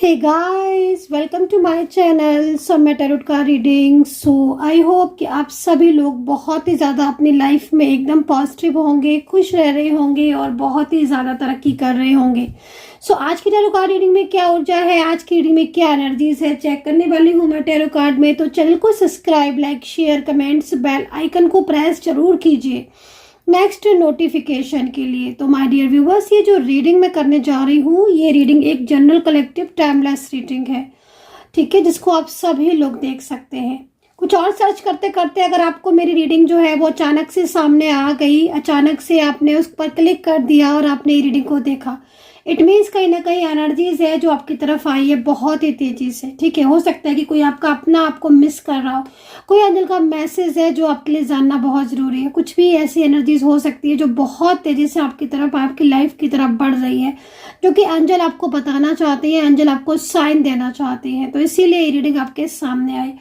Hey guys, welcome to my channel Samay tarot का reading. I hope कि आप सभी लोग बहुत ही ज़्यादा अपनी लाइफ में एकदम पॉजिटिव होंगे, खुश रह रहे होंगे और बहुत ही ज़्यादा तरक्की कर रहे होंगे। आज की टैरो कार्ड रीडिंग में क्या ऊर्जा है, आज की रीडिंग में क्या एनर्जीज है, चेक करने वाली हूँ मैं टैरो कार्ड में। तो चैनल को subscribe, like, share, comments, bell icon को प्रेस जरूर कीजिए नेक्स्ट नोटिफिकेशन के लिए। तो माय डियर व्यूवर्स, ये जो रीडिंग मैं करने जा रही हूँ, ये रीडिंग एक जनरल कलेक्टिव टाइमलेस रीडिंग है, ठीक है, जिसको आप सभी लोग देख सकते हैं। कुछ और सर्च करते करते अगर आपको मेरी रीडिंग जो है वो अचानक से सामने आ गई, अचानक से आपने उस पर क्लिक कर दिया और आपने रीडिंग को देखा, इट मीन्स कहीं ना कहीं एनर्जीज है जो आपकी तरफ आई है बहुत ही तेजी से, ठीक है। हो सकता है कि कोई आपका अपना आपको मिस कर रहा हो, कोई एंजल का मैसेज है जो आपके लिए जानना बहुत जरूरी है। कुछ भी ऐसी एनर्जीज हो सकती है जो बहुत तेजी से आपकी तरफ, आपकी लाइफ की तरफ बढ़ रही है, जो कि एंजल आपको बताना चाहते हैं, एंजल आपको साइन देना चाहते हैं। तो इसीलिए ये रीडिंग आपके सामने आई।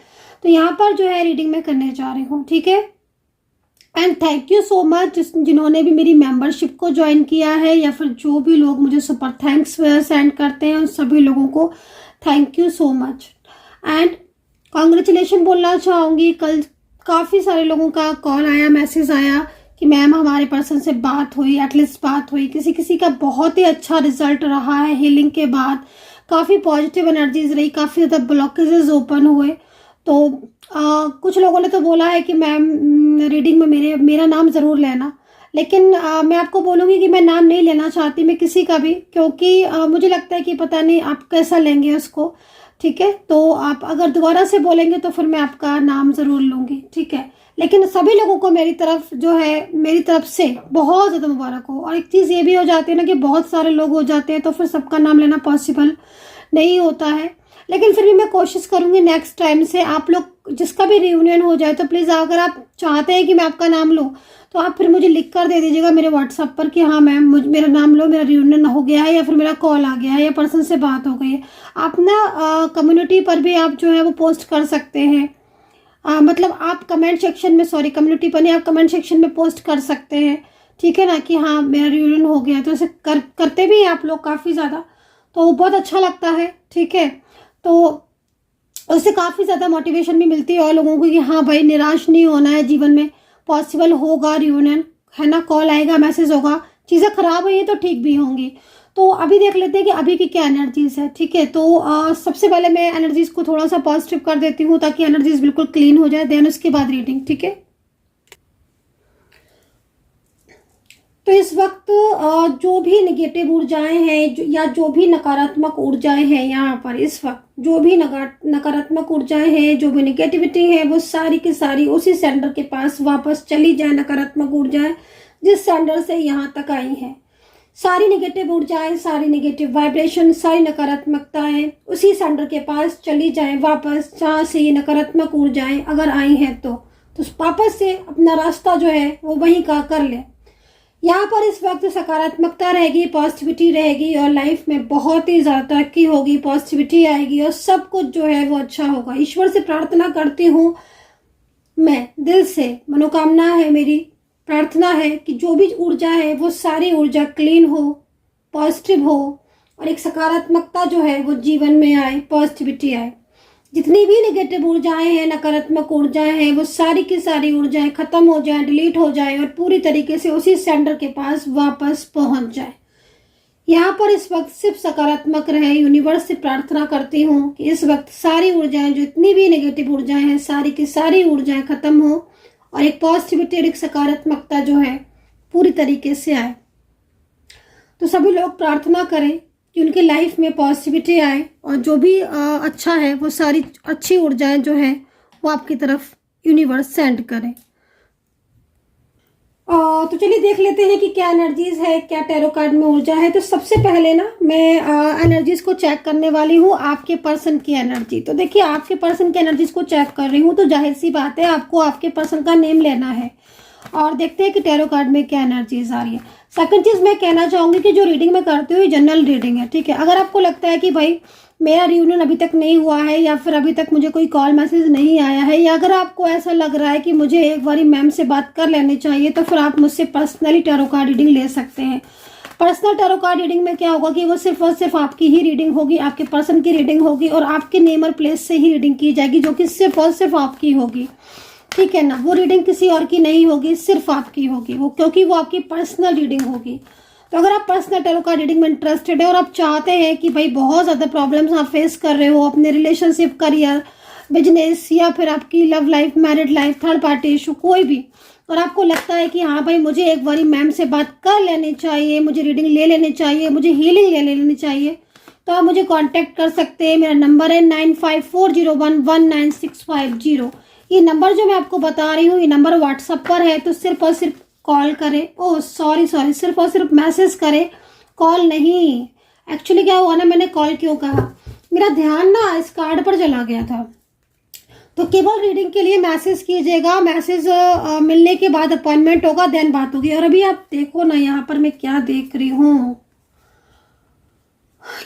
तो यहाँ पर जो है रीडिंग मैं करने जा रही हूँ, ठीक है। And thank you so much जिन्होंने भी मेरी मेंबरशिप को ज्वाइन किया है, या फिर जो भी लोग मुझे सुपर थैंक्स सेंड करते हैं, उन सभी लोगों को thank you so much. And congratulation बोलना चाहूँगी। कल काफ़ी सारे लोगों का कॉल आया, मैसेज आया कि मैम हमारे पर्सन से बात हुई, एटलीस्ट बात हुई। किसी किसी का बहुत ही अच्छा रिजल्ट रहा है हीलिंग के बाद, काफ़ी पॉजिटिव एनर्जीज रही, काफ़ी ज़्यादा ब्लॉकेजेस ओपन हुए। तो कुछ लोगों ने तो बोला है कि मैम रीडिंग में मेरा नाम ज़रूर लेना, लेकिन मैं आपको बोलूँगी कि मैं नाम नहीं लेना चाहती मैं किसी का भी, क्योंकि मुझे लगता है कि पता नहीं आप कैसा लेंगे उसको, ठीक है। तो आप अगर दोबारा से बोलेंगे तो फिर मैं आपका नाम ज़रूर लूँगी, ठीक है। लेकिन सभी लोगों को मेरी तरफ जो है, मेरी तरफ से बहुत ज़्यादा मुबारक हो। और एक चीज़ ये भी हो जाती है ना कि बहुत सारे लोग हो जाते हैं तो फिर सबका नाम लेना पॉसिबल नहीं होता है, लेकिन फिर भी मैं कोशिश करूंगी नेक्स्ट टाइम से आप लोग जिसका भी रियूनियन हो जाए तो प्लीज़ अगर आप चाहते हैं कि मैं आपका नाम लूँ तो आप फिर मुझे लिख कर दे दीजिएगा मेरे व्हाट्सएप पर कि हाँ मैम मेरा नाम लो, मेरा रियूनियन हो गया है, या फिर मेरा कॉल आ गया है, या पर्सन से बात हो गई है। आप ना कम्युनिटी पर भी आप जो है वो पोस्ट कर सकते हैं, मतलब आप कमेंट सेक्शन में, सॉरी कम्युनिटी पर नहीं, आप कमेंट सेक्शन में पोस्ट कर सकते हैं, ठीक है ना, कि हाँ मेरा रियूनियन हो गया। तो ऐसे करते भी हैं आप लोग काफ़ी ज़्यादा, तो बहुत अच्छा लगता है, ठीक है। तो उससे काफ़ी ज़्यादा मोटिवेशन भी मिलती है और लोगों को कि हाँ भाई निराश नहीं होना है, जीवन में पॉसिबल होगा रियूनियन, है ना। कॉल आएगा, मैसेज होगा, चीज़ें खराब हुई हैं तो ठीक भी होंगी। तो अभी देख लेते हैं कि अभी की क्या एनर्जीज है, ठीक है। तो सबसे पहले मैं एनर्जीज को थोड़ा सा पॉजिटिव कर देती हूँ ताकि एनर्जीज बिल्कुल क्लीन हो जाए, देन उसके बाद रीडिंग, ठीक है। तो इस वक्त जो भी नेगेटिव ऊर्जाएं हैं या जो भी नकारात्मक ऊर्जाएं हैं, यहाँ पर इस वक्त जो भी नकारात्मक ऊर्जाएं हैं, जो भी नेगेटिविटी है, वो सारी की सारी उसी सेंडर के पास वापस चली जाए। नकारात्मक ऊर्जाएं जिस सेंडर से यहाँ तक आई हैं, सारी नेगेटिव ऊर्जाएं, सारी नेगेटिव वाइब्रेशन, सारी नकारात्मकताएं उसी सेंडर के पास चली जाएं वापस, जहाँ से ये नकारात्मक ऊर्जाएं अगर आई हैं तो वापस से अपना रास्ता जो है वो वहीं का कर ले। यहाँ पर इस वक्त सकारात्मकता रहेगी, पॉजिटिविटी रहेगी और लाइफ में बहुत ही ज़्यादा तरक्की होगी, पॉजिटिविटी आएगी और सब कुछ जो है वो अच्छा होगा। ईश्वर से प्रार्थना करती हूँ मैं दिल से, मनोकामना है मेरी, प्रार्थना है कि जो भी ऊर्जा है वो सारी ऊर्जा क्लीन हो, पॉजिटिव हो और एक सकारात्मकता जो है वो जीवन में आए, पॉजिटिविटी आए। जितनी भी नेगेटिव ऊर्जाएं हैं, नकारात्मक ऊर्जाएं हैं, वो सारी की सारी ऊर्जाएं खत्म हो जाएं, डिलीट हो जाएं और पूरी तरीके से उसी सेंडर के पास वापस पहुंच जाए। यहाँ पर इस वक्त सिर्फ सकारात्मक रहे। यूनिवर्स से प्रार्थना करती हूँ कि इस वक्त सारी ऊर्जाएं, जो इतनी भी नेगेटिव ऊर्जाएं हैं, सारी की सारी ऊर्जाएं खत्म हो और एक पॉजिटिविटी और एक सकारात्मकता जो है पूरी तरीके से आए। तो सभी लोग प्रार्थना करें कि उनकी लाइफ में पॉजिटिविटी आए और जो भी अच्छा है वो सारी अच्छी ऊर्जाएं जो है वो आपकी तरफ यूनिवर्स सेंड करें। तो चलिए देख लेते हैं कि क्या एनर्जीज है, क्या टैरो कार्ड में ऊर्जा है। तो सबसे पहले ना मैं एनर्जीज को चेक करने वाली हूँ, आपके पर्सन की एनर्जी। तो देखिए आपके पर्सन की एनर्जीज को चेक कर रही हूँ, तो जाहिर सी बात है आपको आपके पर्सन का नेम लेना है और देखते हैं कि टैरो कार्ड में क्या एनर्जीज आ रही है। सेकंड चीज मैं कहना चाहूंगी कि जो रीडिंग मैं करती हूँ जनरल रीडिंग है, ठीक है। अगर आपको लगता है कि भाई मेरा रियूनियन अभी तक नहीं हुआ है, या फिर अभी तक मुझे कोई कॉल मैसेज नहीं आया है, या अगर आपको ऐसा लग रहा है कि मुझे एक बारी मैम से बात कर लेनी चाहिए, तो फिर आप मुझसे पर्सनली टैरो कार्ड रीडिंग ले सकते हैं। पर्सनल टैरो कार्ड रीडिंग में क्या होगा कि वो सिर्फ और सिर्फ आपकी ही रीडिंग होगी, आपके पर्सन की रीडिंग होगी और आपके नेम और प्लेस से ही रीडिंग की जाएगी, जो कि सिर्फ और सिर्फ आपकी होगी, ठीक है ना। वो रीडिंग किसी और की नहीं होगी, सिर्फ आपकी होगी वो, क्योंकि वो आपकी पर्सनल रीडिंग होगी। तो अगर आप पर्सनल टैरो कार्ड रीडिंग में इंटरेस्टेड है और आप चाहते हैं कि भाई बहुत ज़्यादा प्रॉब्लम्स आप फेस कर रहे हो अपने रिलेशनशिप, करियर, बिजनेस या फिर आपकी love life, married life, third party issue, कोई भी, और आपको लगता है कि हाँ भाई मुझे एक बारी मैम से बात कर लेनी चाहिए, मुझे रीडिंग ले लेनी चाहिए, मुझे हीलिंग ले लेनी चाहिए, तो आप मुझे कांटेक्ट कर सकते हैं। मेरा नंबर है 9540119650। ये नंबर जो मैं आपको बता रही हूँ ये नंबर व्हाट्सएप पर है, तो सिर्फ और सिर्फ कॉल करें। ओह सॉरी, सिर्फ और सिर्फ मैसेज करें, कॉल नहीं। एक्चुअली क्या हुआ ना, मैंने कॉल क्यों कहा, मेरा ध्यान ना इस कार्ड पर चला गया था। तो केवल रीडिंग के लिए मैसेज कीजिएगा, मैसेज मिलने के बाद अपॉइंटमेंट होगा, देन बात होगी। और अभी आप देखो ना यहाँ पर मैं क्या देख रही हूँ,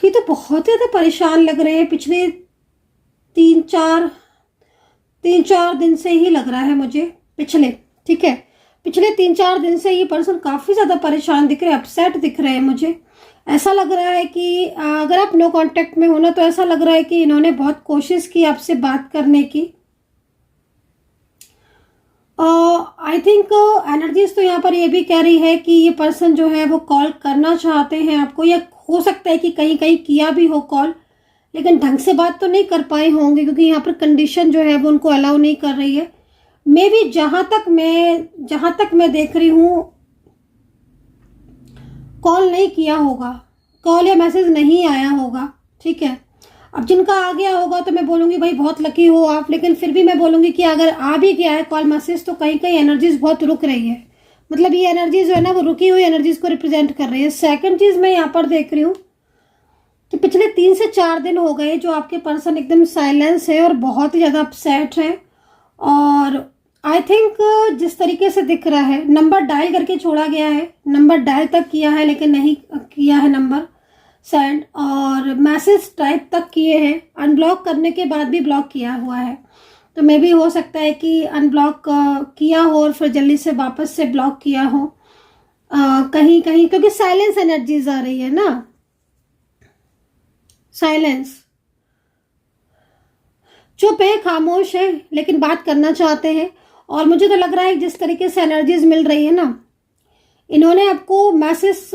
ये तो बहुत ज़्यादा परेशान लग रहे हैं पिछले तीन चार दिन से ही लग रहा है मुझे, ठीक है, पिछले 3-4 दिन से ये पर्सन काफ़ी ज़्यादा परेशान दिख रहे हैं, अपसेट दिख रहे हैं मुझे। ऐसा लग रहा है कि अगर आप नो कांटेक्ट में हो ना, तो ऐसा लग रहा है कि इन्होंने बहुत कोशिश की आपसे बात करने की। आई थिंक एनर्जीज तो यहाँ पर ये भी कह रही है कि ये पर्सन जो है वो कॉल करना चाहते हैं आपको, या हो सकता है कि कहीं कहीं किया भी हो कॉल, लेकिन ढंग से बात तो नहीं कर पाए होंगे, क्योंकि यहाँ पर कंडीशन जो है वो उनको अलाउ नहीं कर रही है। मे भी जहां तक मैं देख रही हूँ कॉल नहीं किया होगा, कॉल या मैसेज नहीं आया होगा, ठीक है। अब जिनका आ गया होगा तो मैं बोलूंगी भाई बहुत लकी हो आप, लेकिन फिर भी मैं बोलूंगी कि अगर आ भी गया है कॉल मैसेज, तो कहीं कहीं एनर्जीज बहुत रुक रही है, मतलब ये एनर्जीज जो है ना वो रुकी हुई एनर्जीज को रिप्रेजेंट कर रही है। सेकंड चीज मैं यहाँ पर देख रही हूँ कि पिछले 3 से 4 दिन हो गए जो आपके पर्सन एकदम साइलेंस है और बहुत ही ज्यादा अपसेट है। और आई थिंक जिस तरीके से दिख रहा है, नंबर डायल करके छोड़ा गया है, नंबर डायल तक किया है लेकिन नहीं किया है नंबर सेंड, और मैसेज टाइप तक किए हैं, अनब्लॉक करने के बाद भी ब्लॉक किया हुआ है। तो मे भी हो सकता है कि अनब्लॉक किया हो और फिर जल्दी से वापस से ब्लॉक किया हो कहीं कहीं, क्योंकि साइलेंस एनर्जीज आ रही है ना, साइलेंस, चुप है, खामोश है, लेकिन बात करना चाहते हैं। और मुझे तो लग रहा है जिस तरीके से एनर्जीज मिल रही है ना, इन्होंने आपको मैसेज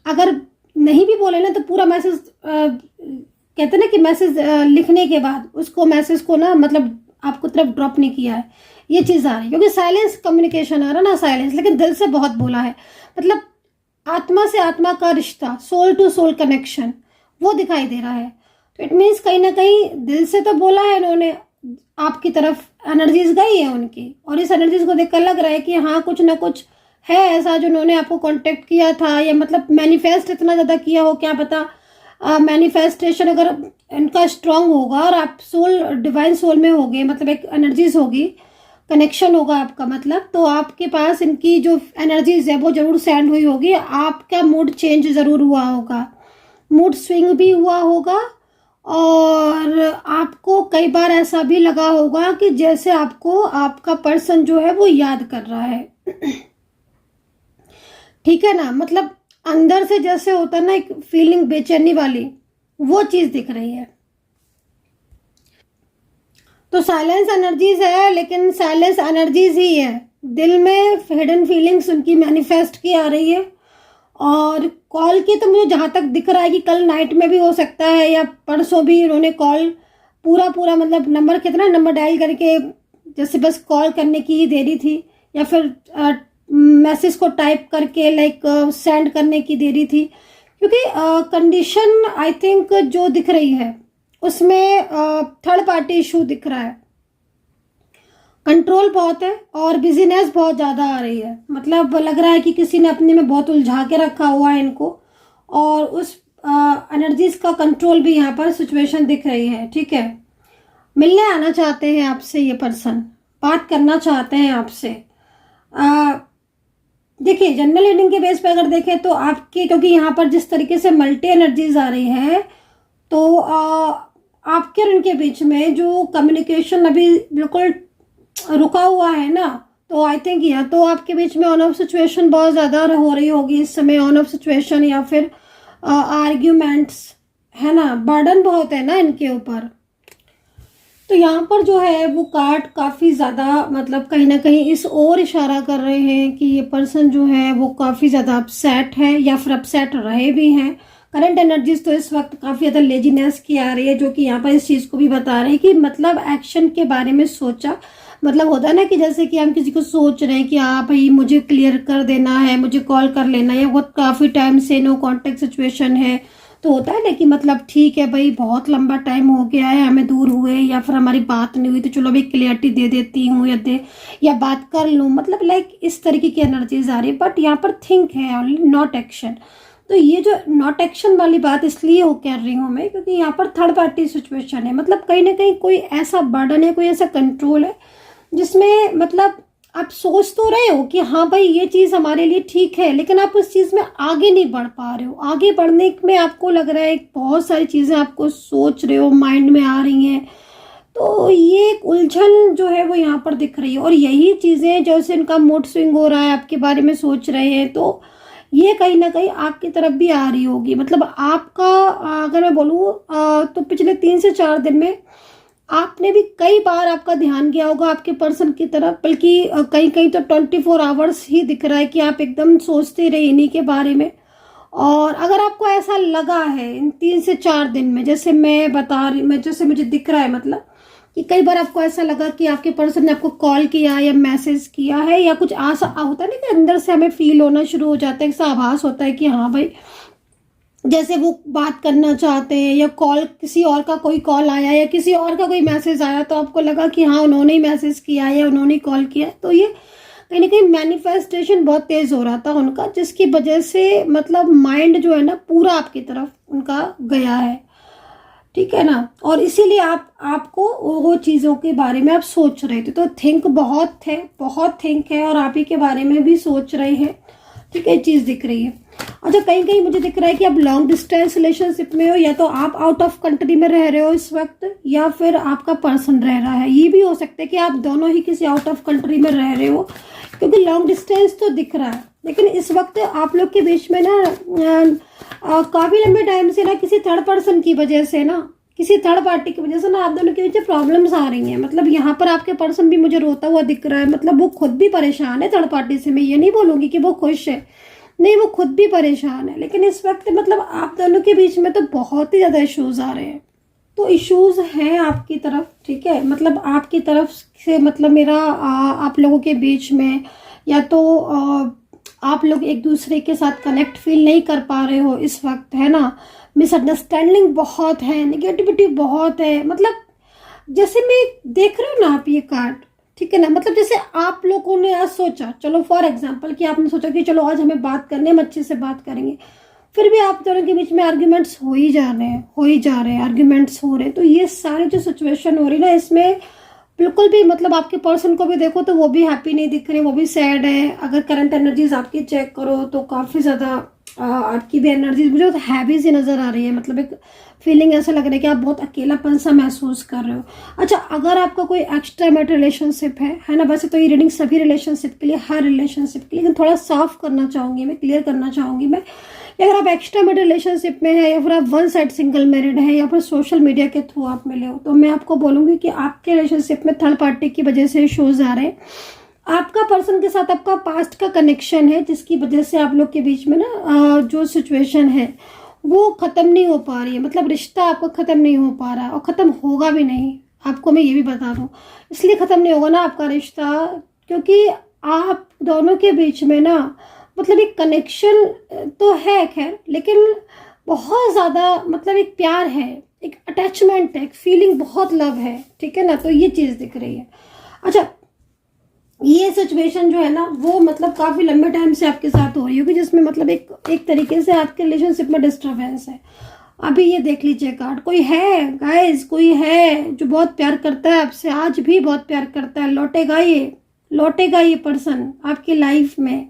अगर नहीं भी बोले ना तो पूरा मैसेज कहते ना कि मैसेज लिखने के बाद उसको मैसेज को ना मतलब आपको तरफ ड्रॉप नहीं किया है, ये चीज आ रही है। क्योंकि साइलेंस कम्युनिकेशन आ रहा ना, साइलेंस, लेकिन दिल से बहुत बोला है, मतलब आत्मा से आत्मा का रिश्ता, सोल टू सोल कनेक्शन वो दिखाई दे रहा है। तो इट मीन्स कहीं ना कहीं दिल से तो बोला है इन्होंने, आपकी तरफ एनर्जीज गई है उनकी, और इस एनर्जीज को देखकर लग रहा है कि हाँ कुछ ना कुछ है ऐसा जो उन्होंने आपको कांटेक्ट किया था, या मतलब मैनिफेस्ट इतना ज़्यादा किया हो, क्या पता मैनिफेस्टेशन अगर इनका स्ट्रांग होगा और आप सोल, डिवाइन सोल में होगे, मतलब एक एनर्जीज होगी, कनेक्शन होगा आपका, मतलब तो आपके पास इनकी जो एनर्जीज है वो जरूर सेंड हुई होगी, आपका मूड चेंज ज़रूर हुआ होगा, मूड स्विंग भी हुआ होगा, और आपको कई बार ऐसा भी लगा होगा कि जैसे आपको आपका पर्सन जो है वो याद कर रहा है ठीक है ना, मतलब अंदर से जैसे होता है ना एक फीलिंग बेचैनी वाली, वो चीज दिख रही है। तो साइलेंस एनर्जीज है, लेकिन साइलेंस एनर्जीज ही है, दिल में हिडन फीलिंग्स उनकी मैनिफेस्ट की आ रही है। और कॉल की तो मुझे जहाँ तक दिख रहा है कि कल नाइट में भी हो सकता है, या परसों भी इन्होंने कॉल पूरा मतलब नंबर कितना, नंबर डायल करके जैसे बस कॉल करने की ही देरी थी, या फिर मैसेज को टाइप करके लाइक सेंड करने की देरी थी। क्योंकि कंडीशन आई थिंक जो दिख रही है उसमें थर्ड पार्टी इशू दिख रहा है, कंट्रोल बहुत है और बिजीनेस बहुत ज़्यादा आ रही है, मतलब लग रहा है कि किसी ने अपने में बहुत उलझा के रखा हुआ है इनको, और उस एनर्जीज का कंट्रोल भी यहाँ पर सिचुएशन दिख रही है। ठीक है, मिलने आना चाहते हैं आपसे ये पर्सन, बात करना चाहते हैं आपसे। देखिए जनरल रीडिंग के बेस पे अगर देखें तो आपके, क्योंकि यहाँ पर जिस तरीके से मल्टी एनर्जीज आ रही है, तो आपके और उनके बीच में जो कम्युनिकेशन अभी बिल्कुल रुका हुआ है ना, तो आई थिंक या तो आपके बीच में ऑन ऑफ सिचुएशन बहुत ज़्यादा हो रही होगी इस समय, ऑन ऑफ सिचुएशन, या फिर आर्ग्यूमेंट्स, है ना, बर्डन बहुत है ना इनके ऊपर। तो यहाँ पर जो है वो कार्ड काफ़ी ज़्यादा मतलब कहीं ना कहीं इस ओर इशारा कर रहे हैं कि ये पर्सन जो है वो काफ़ी ज़्यादा अपसेट है, या फिर अपसेट रहे भी हैं। करंट एनर्जीज तो इस वक्त काफ़ी ज़्यादा लेजीनेस की आ रही है, जो कि यहाँ पर इस चीज़ को भी बता रहे हैं कि मतलब एक्शन के बारे में सोचा, मतलब होता है ना कि जैसे कि हम किसी को सोच रहे हैं कि हाँ भाई मुझे क्लियर कर देना है, मुझे कॉल कर लेना है, वो काफ़ी टाइम से नो कांटेक्ट सिचुएशन है, तो होता है ना कि मतलब ठीक है भाई बहुत लंबा टाइम हो गया है हमें दूर हुए, या फिर हमारी बात नहीं हुई, तो चलो अभी क्लियरिटी दे देती हूँ या बात कर लूँ, मतलब लाइक इस तरीके की एनर्जीज आ रही है। बट यहाँ पर थिंक है ओनली, नॉट एक्शन। तो ये जो नॉट एक्शन वाली बात इसलिए हो कर रही हूँ मैं क्योंकि यहाँ पर थर्ड पार्टी सिचुएशन है, मतलब कहीं ना कहीं कोई ऐसा बर्डन है, कोई ऐसा कंट्रोल है जिसमें मतलब आप सोच तो रहे हो कि हाँ भाई ये चीज़ हमारे लिए ठीक है, लेकिन आप उस चीज़ में आगे नहीं बढ़ पा रहे हो। आगे बढ़ने में आपको लग रहा है बहुत सारी चीज़ें आपको सोच रहे हो, माइंड में आ रही हैं, तो ये एक उलझन जो है वो यहाँ पर दिख रही है। और यही चीज़ें जैसे इनका मूड स्विंग हो रहा है, आपके बारे में सोच रहे हैं, तो ये कहीं ना कहीं आपकी तरफ भी आ रही होगी। मतलब आपका अगर मैं बोलूँ तो पिछले 3 से 4 दिन में आपने भी कई बार आपका ध्यान गया होगा आपके पर्सन की तरफ, बल्कि कहीं कहीं तो 24 आवर्स ही दिख रहा है कि आप एकदम सोचते रहे इन्हीं के बारे में। और अगर आपको ऐसा लगा है इन 3 से 4 दिन में, जैसे मैं बता रही, मैं जैसे मुझे दिख रहा है मतलब कि कई बार आपको ऐसा लगा कि आपके पर्सन ने आपको कॉल किया या मैसेज किया है, या कुछ आसा होता है ना कि अंदर से हमें फील होना शुरू हो जाता है, ऐसा आभास होता है कि हाँ भाई जैसे वो बात करना चाहते हैं, या कॉल किसी और का कोई कॉल आया या किसी और का कोई मैसेज आया, तो आपको लगा कि हाँ उन्होंने ही मैसेज किया या उन्होंने कॉल किया। तो ये कहीं ना कहीं मैनिफेस्टेशन बहुत तेज हो रहा था उनका, जिसकी वजह से मतलब माइंड जो है ना पूरा आपकी तरफ उनका गया है, ठीक है ना। और इसीलिए आपको वो चीज़ों के बारे में आप सोच रहे थे, तो थिंक बहुत है, बहुत थिंक है, और आप ही के बारे में भी सोच रहे हैं, ठीक है, चीज़ दिख रही है। अच्छा, कहीं कहीं मुझे दिख रहा है कि आप लॉन्ग डिस्टेंस रिलेशनशिप में हो, या तो आप आउट ऑफ कंट्री में रह रहे हो इस वक्त, या फिर आपका पर्सन रह रहा है। ये भी हो सकता है कि आप दोनों ही किसी आउट ऑफ कंट्री में रह रहे हो, क्योंकि लॉन्ग डिस्टेंस तो दिख रहा है, लेकिन इस वक्त आप लोग के बीच में ना काफ़ी लंबे टाइम से ना किसी थर्ड पर्सन की वजह से ना, किसी थर्ड पार्टी की वजह से ना आप दोनों के बीच प्रॉब्लम्स आ रही हैं। मतलब यहाँ पर आपके पर्सन भी मुझे रोता हुआ दिख रहा है, मतलब वो खुद भी परेशान है थर्ड पार्टी से। मैं ये नहीं बोलूँगी कि वो खुश है, नहीं, वो खुद भी परेशान है, लेकिन इस वक्त मतलब आप दोनों के बीच में तो बहुत ही ज़्यादा इश्यूज आ रहे हैं। तो इश्यूज हैं आपकी तरफ, ठीक है, मतलब आपकी तरफ से मतलब मेरा आप लोगों के बीच में या तो आप लोग एक दूसरे के साथ कनेक्ट फील नहीं कर पा रहे हो इस वक्त, है ना। मिसअंडरस्टैंडिंग बहुत है, नेगेटिविटी बहुत है। मतलब जैसे मैं देख रही हूँ ना आप ये कार्ड, ठीक है ना, मतलब जैसे आप लोगों ने आज सोचा, चलो फॉर एग्जांपल कि आपने सोचा कि चलो आज हमें बात करनी है, हम अच्छे से बात करेंगे, फिर भी आप दोनों के बीच में आर्ग्यूमेंट्स हो ही जा रहे हैं, आर्ग्यूमेंट्स हो रहे हैं। तो ये सारी जो सिचुएशन हो रही है ना, इसमें बिल्कुल भी मतलब आपके पर्सन को भी देखो तो वो भी हैप्पी नहीं दिख रहे, वो भी सैड है। अगर करंट एनर्जीज आपकी चेक करो तो काफ़ी ज़्यादा आपकी भी एनर्जीज मुझे तो हैवी सी नज़र आ रही है। मतलब एक फीलिंग ऐसा लग रहा है कि आप बहुत अकेलापन सा महसूस कर रहे हो। अच्छा, अगर आपका कोई एक्स्ट्रा मैट रिलेशनशिप है ना, वैसे तो ये रीडिंग सभी रिलेशनशिप के लिए, हर रिलेशनशिप के लिए, लेकिन थोड़ा साफ करना चाहूँगी मैं, क्लियर करना चाहूँगी मैं, अगर आप एक्स्ट्रा मैट रिलेशनशिप में है, या फिर आप वन साइड सिंगल मैरिड है, या फिर सोशल मीडिया के थ्रू आप मिले हो, तो मैं आपको बोलूँगी कि आपके रिलेशनशिप में थर्ड पार्टी की वजह से इश्यूज आ रहे हैं। आपका पर्सन के साथ आपका पास्ट का कनेक्शन है, जिसकी वजह से आप लोग के बीच में ना जो सिचुएशन है वो ख़त्म नहीं हो पा रही है। मतलब रिश्ता आपका ख़त्म नहीं हो पा रहा है, और ख़त्म होगा भी नहीं, आपको मैं ये भी बता दूँ। इसलिए ख़त्म नहीं होगा ना आपका रिश्ता, क्योंकि आप दोनों के बीच में ना मतलब एक कनेक्शन तो है खैर, लेकिन बहुत ज़्यादा मतलब एक प्यार है, एक अटैचमेंट है, एक फीलिंग, बहुत लव है, ठीक है ना। तो ये चीज़ दिख रही है। अच्छा, ये सिचुएशन जो है ना वो मतलब काफ़ी लंबे टाइम से आपके साथ हो रही होगी, जिसमें मतलब एक तरीके से आपके रिलेशनशिप में डिस्टर्बेंस है। अभी ये देख लीजिए कार्ड, कोई है गाइस, कोई है जो बहुत प्यार करता है आपसे, आज भी बहुत प्यार करता है। लौटेगा ये पर्सन आपकी लाइफ में।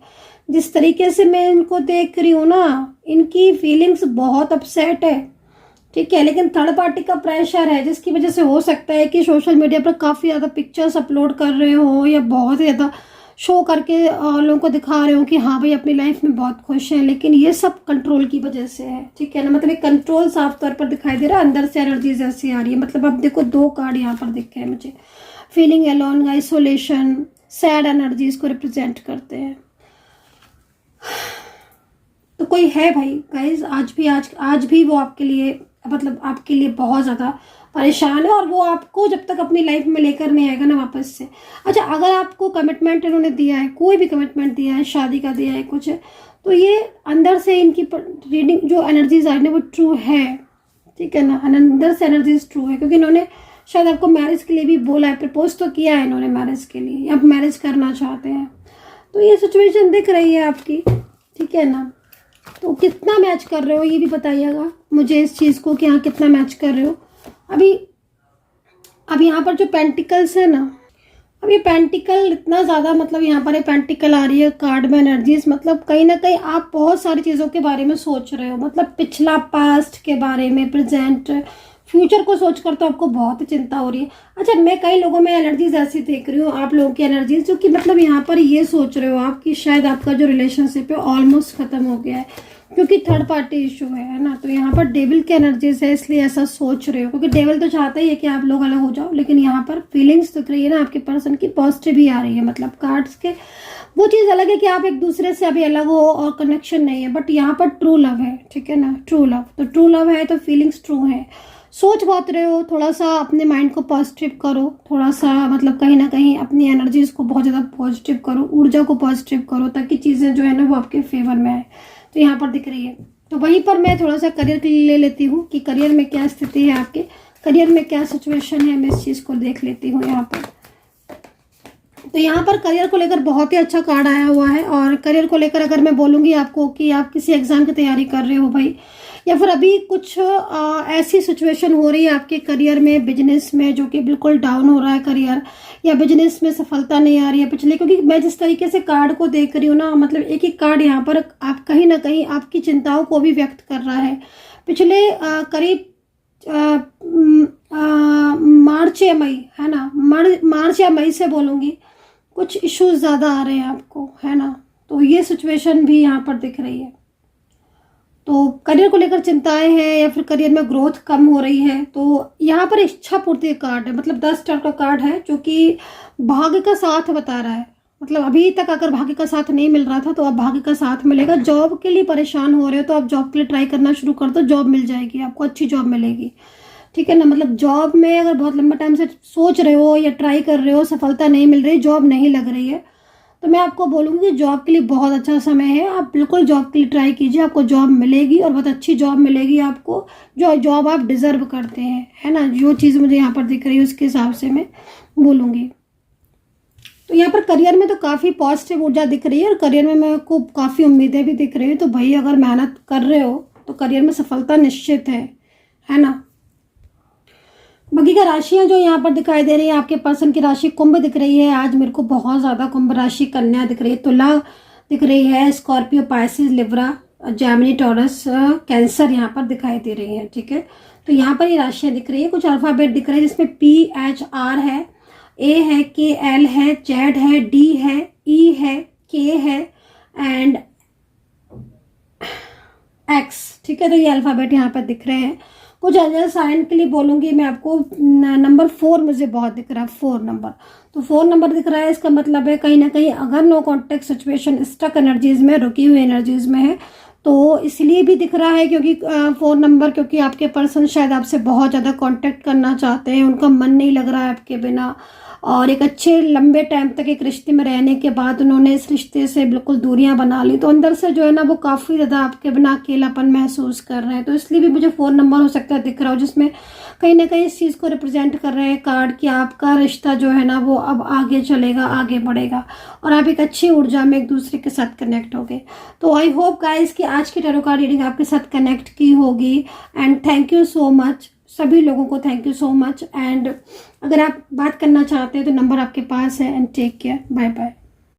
जिस तरीके से मैं इनको देख रही हूँ ना, इनकी फीलिंग्स बहुत अपसेट है, ठीक है, लेकिन थर्ड पार्टी का प्रेशर है, जिसकी वजह से हो सकता है कि सोशल मीडिया पर काफ़ी ज़्यादा पिक्चर्स अपलोड कर रहे हो, या बहुत ज़्यादा शो करके लोगों को दिखा रहे हो कि हाँ भाई अपनी लाइफ में बहुत खुश हैं, लेकिन ये सब कंट्रोल की वजह से है, ठीक है ना। मतलब एक कंट्रोल साफ तौर पर दिखाई दे रहा है, अंदर से एनर्जीज ऐसी आ रही है। मतलब अब देखो 2 कार्ड यहाँ पर दिख रहे हैं मुझे, feeling alone, isolation, sad energies को रिप्रेजेंट करते हैं। तो कोई है भाई गाइज, आज भी वो आपके लिए, मतलब आपके लिए बहुत ज़्यादा परेशान है, और वो आपको जब तक अपनी लाइफ में लेकर नहीं आएगा ना वापस से। अच्छा, अगर आपको कमिटमेंट इन्होंने दिया है, कोई भी कमिटमेंट दिया है, शादी का दिया है, कुछ है, तो ये अंदर से इनकी रीडिंग जो एनर्जीज आ रही है वो ट्रू है, ठीक है ना। अंदर से एनर्जीज ट्रू है, क्योंकि इन्होंने शायद आपको मैरिज के लिए भी बोला है, प्रपोज तो किया है इन्होंने मैरिज के लिए, अब मैरिज करना चाहते हैं। तो ये सिचुएशन दिख रही है आपकी, ठीक है ना। तो कितना मैच कर रहे हो ये भी बताइएगा मुझे इस चीज़ को, कि हाँ कितना मैच कर रहे हो। अब यहाँ पर जो पेंटिकल्स है ना, अब ये पेंटिकल इतना ज़्यादा, मतलब यहाँ पर ये पेंटिकल आ रही है कार्ड में एनर्जीज, मतलब कहीं ना कहीं आप बहुत सारी चीज़ों के बारे में सोच रहे हो, मतलब पिछला, पास्ट के बारे में, प्रेजेंट, फ्यूचर को सोचकर तो आपको बहुत चिंता हो रही है। अच्छा, मैं कई लोगों में एनर्जीज ऐसी देख रही हूँ, आप लोगों की एनर्जीज, जो कि मतलब यहाँ पर ये सोच रहे हो आप कि शायद आपका जो रिलेशनशिप है ऑलमोस्ट खत्म हो गया है, क्योंकि थर्ड पार्टी इशू है ना। तो यहाँ पर डेविल की एनर्जीज है, इसलिए ऐसा सोच रहे हो, क्योंकि डेविल तो चाहता ही है कि आप लोग अलग हो जाओ, लेकिन यहाँ पर फीलिंग्स दिख रही है ना आपके पर्सन की, पॉजिटिव ही आ रही है। मतलब कार्ड्स के वो चीज़ अलग है कि आप एक दूसरे से अभी अलग हो और कनेक्शन नहीं है, बट यहाँ पर ट्रू लव है, ठीक है ना, ट्रू लव। तो ट्रू लव है तो फीलिंग्स ट्रू है। सोच बहुत रहे हो, थोड़ा सा अपने माइंड को पॉजिटिव करो, थोड़ा सा मतलब कहीं ना कहीं अपनी एनर्जीज को बहुत ज़्यादा पॉजिटिव करो, ऊर्जा को पॉजिटिव करो, ताकि चीज़ें जो है ना वो आपके फेवर में आए। तो यहाँ पर दिख रही है, तो वहीं पर मैं थोड़ा सा करियर के लिए ले लेती हूँ कि करियर में क्या स्थिति है, आपके करियर में क्या सिचुएशन है, मैं इस चीज़ को देख लेती हूँ यहाँ पर। तो यहाँ पर करियर को लेकर बहुत ही अच्छा कार्ड आया हुआ है, और करियर को लेकर अगर मैं बोलूँगी आपको कि आप किसी एग्जाम की तैयारी कर रहे हो भाई, या फिर अभी कुछ ऐसी सिचुएशन हो रही है आपके करियर में, बिजनेस में, जो कि बिल्कुल डाउन हो रहा है करियर, या बिजनेस में सफलता नहीं आ रही है पिछले, क्योंकि मैं जिस तरीके से कार्ड को देख रही हूँ ना, मतलब एक एक कार्ड यहाँ पर आप कहीं ना कहीं आपकी चिंताओं को भी व्यक्त कर रहा है। पिछले करीब मार्च या मई, है ना, मार्च या मई से बोलूँगी, कुछ इश्यूज ज़्यादा आ रहे हैं आपको, है ना। तो ये सिचुएशन भी यहाँ पर दिख रही है। तो करियर को लेकर चिंताएं हैं, या फिर करियर में ग्रोथ कम हो रही है। तो यहाँ पर इच्छा पूर्ति का कार्ड है, मतलब 10 स्टार का कार्ड है, जो कि भाग्य का साथ बता रहा है। मतलब अभी तक अगर भाग्य का साथ नहीं मिल रहा था तो अब भाग्य का साथ मिलेगा। जॉब के लिए परेशान हो रहे हो तो आप जॉब के लिए ट्राई करना शुरू कर दो, जॉब मिल जाएगी आपको, अच्छी जॉब मिलेगी, ठीक है ना। मतलब जॉब में अगर बहुत लंबा टाइम से सोच रहे हो या ट्राई कर रहे हो, सफलता नहीं मिल रही, जॉब नहीं लग रही है, तो मैं आपको बोलूँगी कि जॉब के लिए बहुत अच्छा समय है। आप बिल्कुल जॉब के लिए ट्राई कीजिए, आपको जॉब मिलेगी, और बहुत अच्छी जॉब मिलेगी आपको, जो जॉब आप डिजर्व करते हैं, है ना। जो चीज़ मुझे यहाँ पर दिख रही है उसके हिसाब से मैं बोलूँगी। तो यहाँ पर करियर में तो काफ़ी पॉजिटिव ऊर्जा दिख रही है, और करियर में मेरे को काफ़ी उम्मीदें भी दिख रही है। तो भाई अगर मेहनत कर रहे हो तो करियर में सफलता निश्चित है ना। बाकी का राशियां जो यहाँ पर दिखाई दे रही है, आपके पर्सन की राशि कुंभ दिख रही है। आज मेरे को बहुत ज़्यादा कुंभ राशि, कन्या दिख रही है, तुला दिख रही है, Scorpio, Pisces, Libra, Gemini, taurus, cancer यहाँ पर दिखाई दे रही है, ठीक है। तो यहाँ पर ये राशियां दिख रही है। कुछ अल्फ़ाबेट दिख रहे हैं जिसमें PHR है, A है, KL है, Z है, D है, E है, K है एंड X, ठीक है। तो ये अल्फ़ाबेट यहाँ पर दिख रहे हैं। कुछ अजय साइन के लिए बोलूँगी मैं आपको, नंबर 4 मुझे बहुत दिख रहा है, 4 नंबर। तो 4 नंबर दिख रहा है, इसका मतलब है कहीं ना कहीं अगर no contact situation stuck energies में, रुकी हुई एनर्जीज में है, तो इसलिए भी दिख रहा है क्योंकि 4 नंबर, क्योंकि आपके पर्सन शायद आपसे बहुत ज़्यादा कांटेक्ट करना चाहते हैं, उनका मन नहीं लग रहा है आपके बिना, और एक अच्छे लंबे टाइम तक एक रिश्ते में रहने के बाद उन्होंने इस रिश्ते से बिल्कुल दूरियां बना ली। तो अंदर से जो है ना वो काफ़ी ज़्यादा आपके बिना अकेलापन महसूस कर रहे हैं। तो इसलिए भी मुझे 4 नंबर हो सकता है दिख रहा हो, जिसमें कहीं ना कहीं इस चीज़ को रिप्रेजेंट कर रहे हैं कार्ड कि आपका रिश्ता जो है ना वो अब आगे चलेगा, आगे बढ़ेगा, और आप एक अच्छी ऊर्जा में एक दूसरे के साथ कनेक्ट होगे। तो आई होप गाइस कि आज की टैरो कार्ड रीडिंग आपके साथ कनेक्ट की होगी, and thank you so much सभी लोगों को, thank you so much. And अगर आप बात करना चाहते हैं तो नंबर आपके पास है, and take care, bye bye.